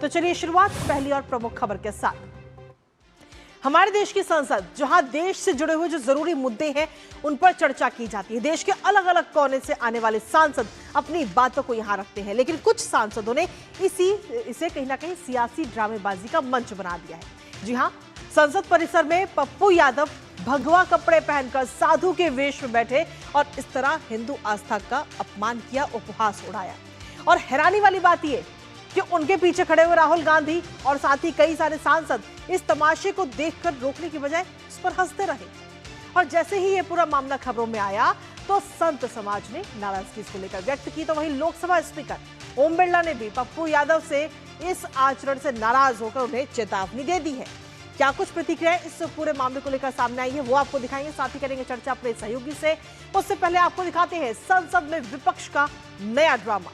तो चलिए शुरुआत पहली और प्रमुख खबर के साथ। हमारे देश की संसद, जहां देश से जुड़े हुए जो जरूरी मुद्दे हैं उन पर चर्चा की जाती है। देश के अलग अलग कोने से आने वाले सांसद अपनी बातों को यहां रखते हैं, लेकिन कुछ सांसदों ने इसे कहीं ना कहीं सियासी ड्रामेबाजी का मंच बना दिया है। जी हां, संसद परिसर में पप्पू यादव भगवा कपड़े पहनकर साधु के वेश में बैठे और इस तरह हिंदू आस्था का अपमान किया, उपहास उड़ाया। और हैरानी वाली बात यह कि उनके पीछे खड़े हुए राहुल गांधी और साथ ही कई सारे सांसद इस तमाशे को देखकर रोकने की बजाय इस पर हंसते रहे। और जैसे ही ये पूरा मामला खबरों में आया तो संत समाज ने नाराजगी इसको लेकर व्यक्त की, तो वहीं लोकसभा स्पीकर ओम बिरला ने भी पप्पू यादव से इस आचरण से नाराज होकर उन्हें चेतावनी दे दी है। क्या कुछ प्रतिक्रियाएं इस पूरे मामले को लेकर सामने आई है वो आपको दिखाएंगे, साथ ही करेंगे चर्चा अपने सहयोगी से। उससे पहले आपको दिखाते हैं संसद में विपक्ष का नया ड्रामा।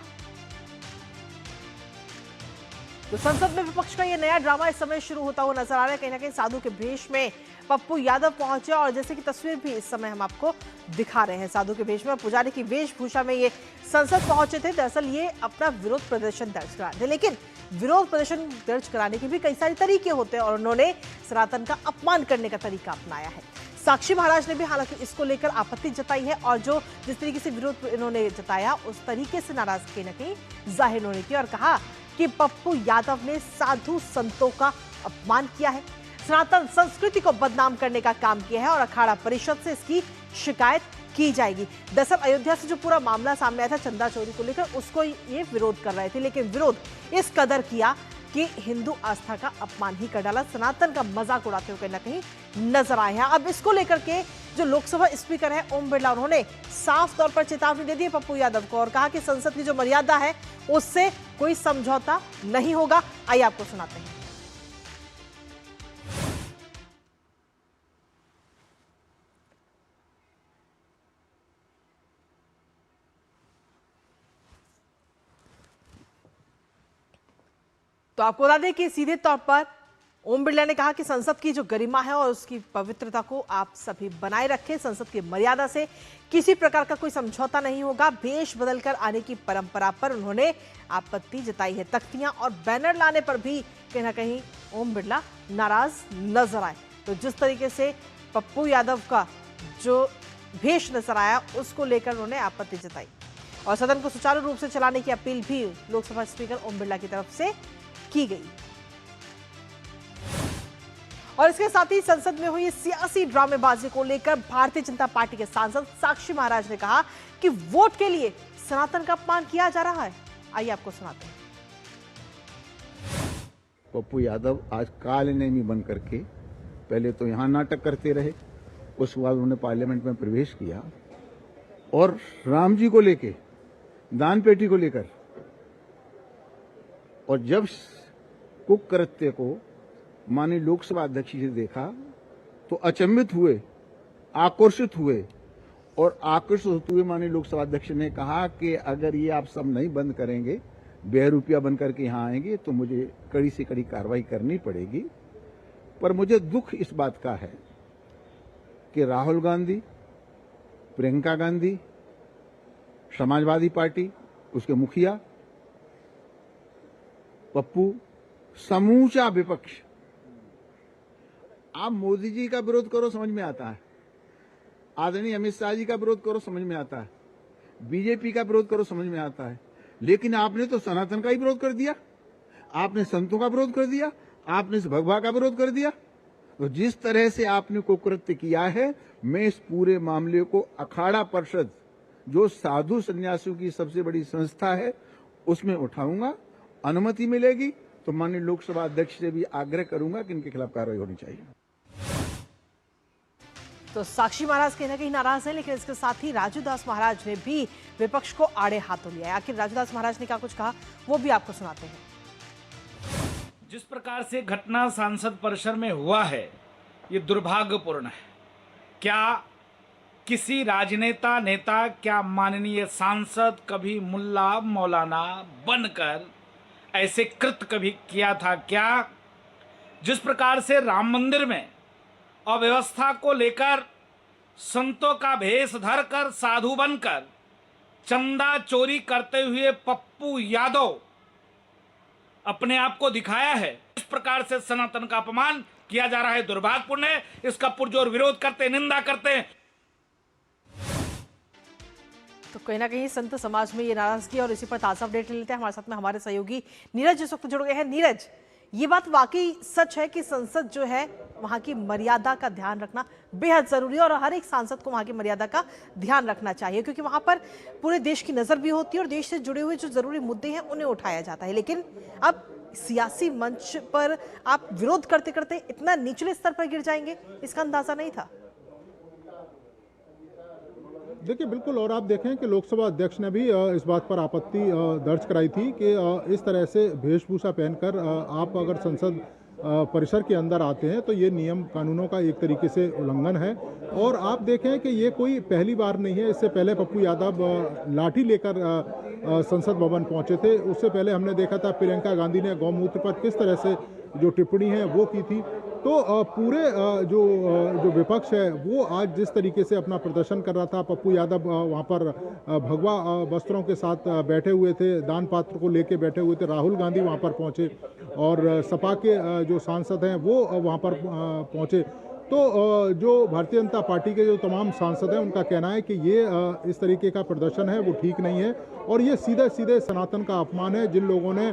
तो संसद में विपक्ष का ये नया ड्रामा इस समय शुरू होता हुआ नजर आ रहा है। कहीं ना कहीं साधु के भेष में पप्पू यादव पहुंचे और जैसे कि तस्वीर भी इस समय हम आपको दिखा रहे हैं, साधु के भेष में पुजारी की वेशभूषा में ये संसद पहुंचे थे। दरअसल ये अपना विरोध प्रदर्शन दर्ज करा थे, लेकिन विरोध प्रदर्शन दर्ज कराने के भी कई सारे तरीके होते हैं और उन्होंने सनातन का अपमान करने का तरीका अपनाया है। साक्षी महाराज ने भी हालांकि इसको लेकर आपत्ति जताई है और जो जिस तरीके से विरोध इन्होंने जताया उस तरीके से नाराजगी न कहीं जाहिर होने की और कहा कि पप्पू यादव ने साधु संतों का अपमान किया है, सनातन संस्कृति को बदनाम करने का काम किया है और अखाड़ा परिषद से इसकी शिकायत की जाएगी। दरअसल अयोध्या से जो पूरा मामला सामने आया था चंदा चोरी को लेकर, उसको ये विरोध कर रहे थे, लेकिन विरोध इस कदर किया कि हिंदू आस्था का अपमान ही कर डाला, सनातन का मजाक उड़ाते हुए कहीं ना कहीं नजर आए हैं। अब इसको लेकर के जो लोकसभा स्पीकर है ओम बिरला, उन्होंने साफ तौर पर चेतावनी दे दी है पप्पू यादव को और कहा कि संसद की जो मर्यादा है उससे कोई समझौता नहीं होगा। आइए आपको सुनाते हैं। तो आपको बता दें कि सीधे तौर पर ओम बिरला ने कहा कि संसद की जो गरिमा है और उसकी पवित्रता को आप सभी बनाए रखें, संसद की मर्यादा से किसी प्रकार का कोई समझौता नहीं होगा। भेष बदलकर आने की परंपरा पर उन्होंने आपत्ति जताई है। तख्तियां और बैनर लाने पर भी कहीं ना कहीं ओम बिरला नाराज नजर आए। तो जिस तरीके से पप्पू यादव का जो भेष नजर आया उसको लेकर उन्होंने आपत्ति जताई और सदन को सुचारू रूप से चलाने की अपील भी लोकसभा स्पीकर ओम बिरला की तरफ से की गई। और इसके साथ ही संसद में हुई सियासी ड्रामेबाजी को लेकर भारतीय जनता पार्टी के सांसद साक्षी महाराज ने कहा कि वोट के लिए सनातन का अपमान किया जा रहा है। आइए आपको सुनाते हैं। पप्पू यादव आज कालनेमी बन करके पहले तो यहां नाटक करते रहे, उसके बाद उन्होंने पार्लियामेंट में प्रवेश किया और राम जी को लेके, दान पेटी को लेकर, और जब कुकृत्य को माननीय लोकसभा अध्यक्ष जी ने देखा तो अचंभित हुए, आकर्षित हुए और आकर्षित होते हुए माननीय लोकसभा अध्यक्ष ने कहा कि अगर ये आप सब नहीं बंद करेंगे, बेहरूपिया बनकर के यहां आएंगे तो मुझे कड़ी से कड़ी कार्रवाई करनी पड़ेगी। पर मुझे दुख इस बात का है कि राहुल गांधी, प्रियंका गांधी, समाजवादी पार्टी, उसके मुखिया, पप्पू, समूचा विपक्ष, आप मोदी जी का विरोध करो समझ में आता है, आदरणीय अमित शाह जी का विरोध करो समझ में आता है, बीजेपी का विरोध करो समझ में आता है, लेकिन आपने तो सनातन का ही विरोध कर दिया, आपने संतों का विरोध कर दिया, आपने इस भगवा का विरोध कर दिया। तो जिस तरह से आपने कुकृत्य किया है, मैं इस पूरे मामले को अखाड़ा परिषद, जो साधु सन्यासियों की सबसे बड़ी संस्था है, उसमें उठाऊंगा। अनुमति मिलेगी तो माननीय लोकसभा अध्यक्ष से भी आग्रह करूंगा कि इनके खिलाफ कार्रवाई होनी चाहिए। तो साक्षी महाराज कहीं ना कहीं नाराज है, लेकिन इसके साथ ही राजूदास महाराज ने भी विपक्ष को आड़े हाथों लिया है। आखिर राजूदास महाराज ने क्या कुछ कहा वो भी आपको सुनाते हैं। जिस प्रकार से घटना सांसद परिसर में हुआ है ये दुर्भाग्यपूर्ण है। क्या किसी राजनेता नेता, क्या माननीय सांसद कभी मुल्ला मौलाना बनकर ऐसे कृत्य कभी किया था क्या? जिस प्रकार से राम मंदिर में अव्यवस्था को लेकर संतों का भेष धरकर साधु बनकर चंदा चोरी करते हुए पप्पू यादव अपने आप को दिखाया है। इस प्रकार से सनातन का अपमान किया जा रहा है, दुर्भाग्यपूर्ण है। इसका पुरजोर विरोध करते, निंदा करते हैं। तो कहीं ना कहीं संत समाज में ये नाराजगी, और इसी पर ताजा अपडेट ले लेते हैं। हमारे साथ में हमारे सहयोगी नीरज इस वक्त जुड़ गए हैं। नीरज, ये बात वाकई सच है कि संसद जो है वहां की मर्यादा का ध्यान रखना बेहद जरूरी है, और हर एक सांसद को वहां की मर्यादा का ध्यान रखना चाहिए, क्योंकि वहां पर पूरे देश की नजर भी होती है और देश से जुड़े हुए जो जरूरी मुद्दे हैं उन्हें उठाया जाता है। लेकिन अब सियासी मंच पर आप विरोध करते करते इतना निचले स्तर पर गिर जाएंगे, इसका अंदाजा नहीं था। देखिए बिल्कुल, और आप देखें कि लोकसभा अध्यक्ष ने भी इस बात पर आपत्ति दर्ज कराई थी कि इस तरह से वेशभूषा पहनकर आप अगर संसद परिसर के अंदर आते हैं तो ये नियम कानूनों का एक तरीके से उल्लंघन है। और आप देखें कि ये कोई पहली बार नहीं है। इससे पहले पप्पू यादव लाठी लेकर संसद भवन पहुंचे थे। उससे पहले हमने देखा था प्रियंका गांधी ने गौमूत्र पर किस तरह से जो टिप्पणी है वो की थी। तो पूरे जो विपक्ष है वो आज जिस तरीके से अपना प्रदर्शन कर रहा था, पप्पू यादव वहाँ पर भगवा वस्त्रों के साथ बैठे हुए थे, दान पात्र को लेके बैठे हुए थे, राहुल गांधी वहाँ पर पहुँचे और सपा के जो सांसद हैं वो वहाँ पर पहुँचे। तो जो भारतीय जनता पार्टी के जो तमाम सांसद हैं उनका कहना है कि ये इस तरीके का प्रदर्शन है वो ठीक नहीं है, और ये सीधे सीधे सनातन का अपमान है। जिन लोगों ने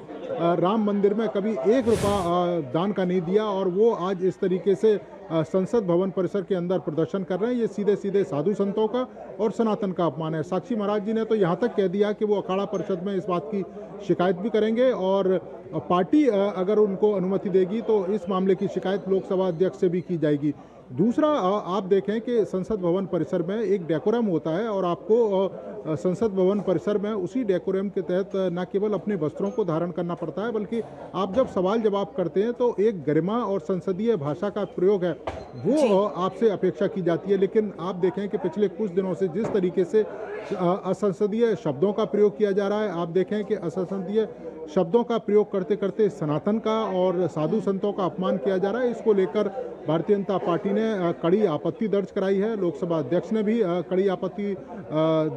राम मंदिर में कभी 1 रुपया दान का नहीं दिया और वो आज इस तरीके से संसद भवन परिसर के अंदर प्रदर्शन कर रहे हैं, ये सीधे सीधे साधु संतों का और सनातन का अपमान है। साक्षी महाराज जी ने तो यहाँ तक कह दिया कि वो अखाड़ा परिषद में इस बात की शिकायत भी करेंगे, और पार्टी अगर उनको अनुमति देगी तो इस मामले की शिकायत लोकसभा अध्यक्ष से भी की जाएगी। दूसरा, आप देखें कि संसद भवन परिसर में एक डेकोरम होता है, और आपको संसद भवन परिसर में उसी डेकोरम के तहत न केवल अपने वस्त्रों को धारण करना पड़ता है, बल्कि आप जब सवाल जवाब करते हैं तो एक गरिमा और संसदीय भाषा का प्रयोग है वो आपसे अपेक्षा की जाती है। लेकिन आप देखें कि पिछले कुछ दिनों से जिस तरीके से असंसदीय शब्दों का प्रयोग किया जा रहा है, आप देखें कि असंसदीय शब्दों का प्रयोग करते करते सनातन का और साधु संतों का अपमान किया जा रहा है। इसको लेकर भारतीय जनता पार्टी ने कड़ी आपत्ति दर्ज कराई है। लोकसभा अध्यक्ष ने भी कड़ी आपत्ति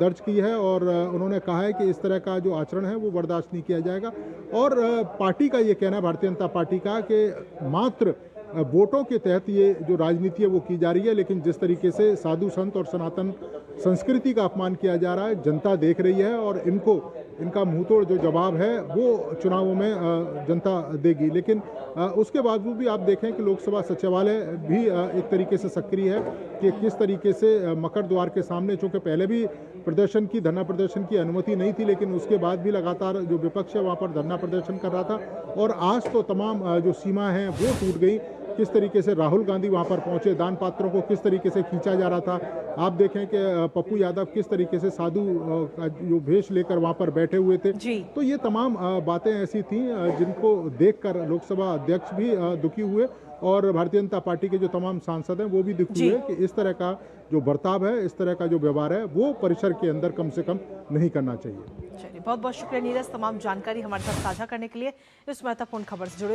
दर्ज की है, और उन्होंने कहा है कि इस तरह का जो आचरण है वो बर्दाश्त नहीं किया जाएगा। और पार्टी का ये कहना है, भारतीय जनता पार्टी का, कि मात्र वोटों के तहत ये जो राजनीति है वो की जा रही है, लेकिन जिस तरीके से साधु संत और सनातन संस्कृति का अपमान किया जा रहा है जनता देख रही है, और इनका मुंहतोड़ जो जवाब है वो चुनावों में जनता देगी। लेकिन उसके बावजूद भी आप देखें कि लोकसभा सचिवालय भी एक तरीके से सक्रिय है कि किस तरीके से मकर द्वार के सामने, चूँकि पहले भी धरना प्रदर्शन की अनुमति नहीं थी, लेकिन उसके बाद भी लगातार जो विपक्ष है वहाँ पर धरना प्रदर्शन कर रहा था, और आज तो तमाम जो सीमा है वो टूट गई। किस तरीके से राहुल गांधी वहां पर पहुंचे, दान पात्रों को किस तरीके से खींचा जा रहा था। आप देखें कि पप्पू यादव किस तरीके से साधु जो भेष लेकर वहां पर बैठे हुए थे। तो ये तमाम बातें ऐसी थीं जिनको देखकर लोकसभा अध्यक्ष भी दुखी हुए, और भारतीय जनता पार्टी के जो तमाम सांसद हैं वो भी दुखी हुए कि इस तरह का जो बर्ताव है, इस तरह का जो व्यवहार है वो परिसर के अंदर कम से कम नहीं करना चाहिए। चलिए, बहुत बहुत शुक्रिया नीरज, तमाम जानकारी हमारे साथ साझा करने के लिए। इस महत्वपूर्ण खबर से जुड़े